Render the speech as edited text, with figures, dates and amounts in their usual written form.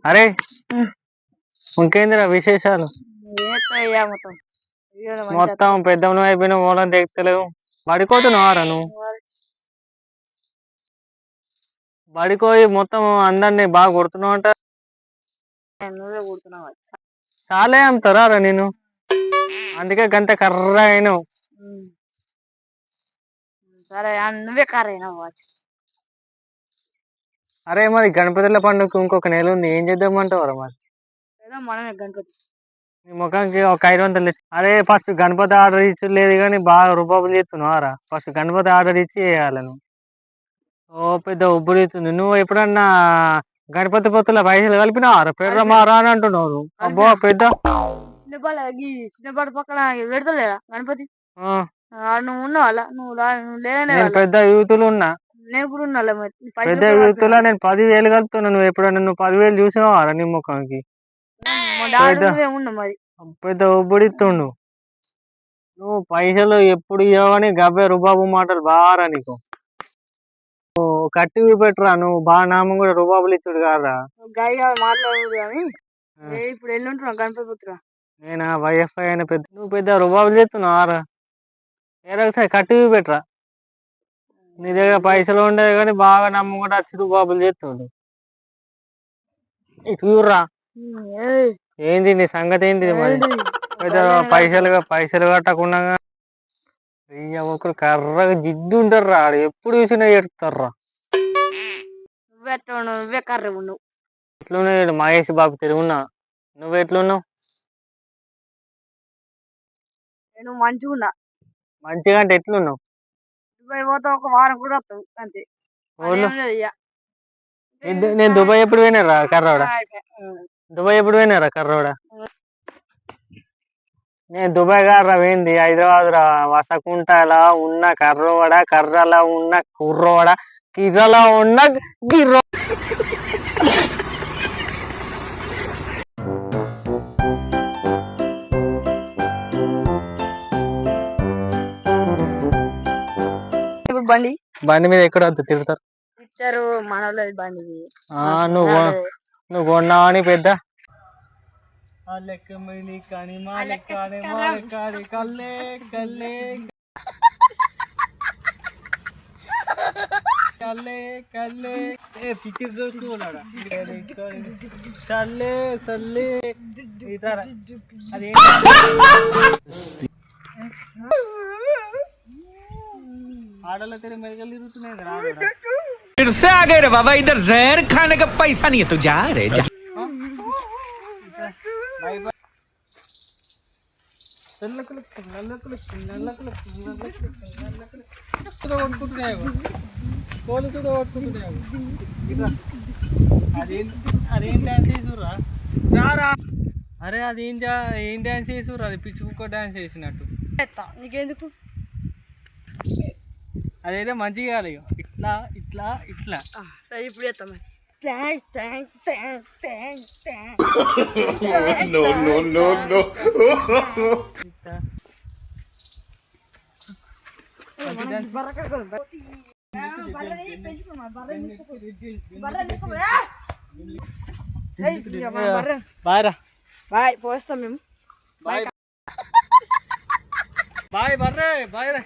అరే ఇంకేందిరా విశేషాలు? మొత్తం పెద్దమ్మ అయిపోయిన మూలం తెగుతలేవు. బడికోతున్నావారా నువ్వు? బడికోయి మొత్తం అందరినీ బాగా కొడుతున్నావు అంట. నువ్వే కొడుతున్నావు. చాలే అమ్ముతారా నేను, అందుకే గంత కర్ర అయినావు. సరే నువ్వే కర్ర అయినావు. అరే మరి గణపతుల పండుగ ఇంకొక నెల ఉంది, ఏం చేద్దామంటావారా మరి? మనమే గణపతి నీ ముఖానికి ఒక 500. అరే ఫస్ట్ గణపతి ఆర్డర్ ఇచ్చి లేదు కానీ బాగా రూపాయలు చేస్తున్నావారా? ఫస్ట్ గణపతి ఆర్డర్ ఇచ్చి వేయాలి నువ్వు. ఓ పెద్ద ఉబ్బుడిస్తుంది. నువ్వు ఎప్పుడన్నా గణపతి పొత్తుల పైసలు కలిపినావారా? పెర్రమారా అని అంటున్నావు నువ్వు. అబ్బో పెద్ద చిన్నపాటి పక్కన పెడతలేదా గణపతి? నువ్వు ఉన్నావా? నువ్వు నేను పెద్ద యూతులు ఉన్నా. నేను కూడా ఉన్నా. పెద్ద యూతులా నేను 10,000 కలుపుతున్నా. నువ్వు ఎప్పుడన్నా 10,000 చూసినావారా నీ ముఖానికి? పెద్ద ఉబ్బుడిస్తుండు. నువ్వు పైసలు ఎప్పుడు ఇవ్వని గవ్వే రుబాబు మాటలు బాగా నీకు. కట్టి పెట్టరా నువ్వు, బాగా నామం కూడా రుబాబులు ఇచ్చుడు కాదురా. మాట్లాడదు కానీ ఇప్పుడు ఎల్లు ఉంటున్నావు గణపతి పుత్ర? నేనా వైఎఫ్ఐ అయిన పెద్ద, నువ్వు పెద్ద రుబాబులు చేస్తున్నావారా? ఏదొకసారి కట్టి పెట్టరా. నీ దగ్గర పైసలు ఉండేది కానీ బాగా నమ్మకం కూడా వచ్చి రుబాబులు చేస్తుండు. ఇటు చూడరా. ఏంది నీ సంగతి ఏంటి మరి? పెద్ద పైసలు కట్టకుండా ఒకరు కర్రగా జిడ్డు ఉంటారు రా, ఎప్పుడు చూసినా ఎడతారా. నువ్వే కర్ర ఉండవు. ఎట్లున్నాడు మహేష్ బాబు తిరుగున్నా? నువ్వు ఎట్లున్నావు? నేను మంచిగా ఉన్నా. మంచిగా అంటే ఎట్లున్నావు? దుబాయ్ పోతా ఒక వారం కూడా వస్తావు అంతే. నేను దుబాయ్ ఎప్పుడు పోయినారా కర్రోడా? దుబాయ్ ఎప్పుడు పోయినారా కర్రోడా? నేను దుబాయ్ గారు పోయింది హైదరాబాద్ రా. వసకుంటలా ఉన్న కర్రోడ, కర్రలా ఉన్న కుర్రోడ, కిర్రలా ఉన్న గిర్రో. బండి మీద ఎక్కడ వద్దు తిడతారు. మనోళ్ళ బండి నువ్వు కొన్నావని పెద్ద फिर से आ गए रे बाबा, इधर जहर खाने का पैसा नहीं है तो जा रे जा. అరే అది ఏం డాన్స్ చేస్తుర్రు? అది పిచ్చి కుక్క డాన్స్ చేసినట్టు. నీకెందుకు? అదైతే మంచిగా కాదు. ఇట్లా ఇట్లా ఇట్లా. సరే ఇప్పుడు చేస్తాం. బాయ్ రా. బాయ్ పోస్తాం మేము. బాయ్ బాయ్ బర్రే బాయ్ రా.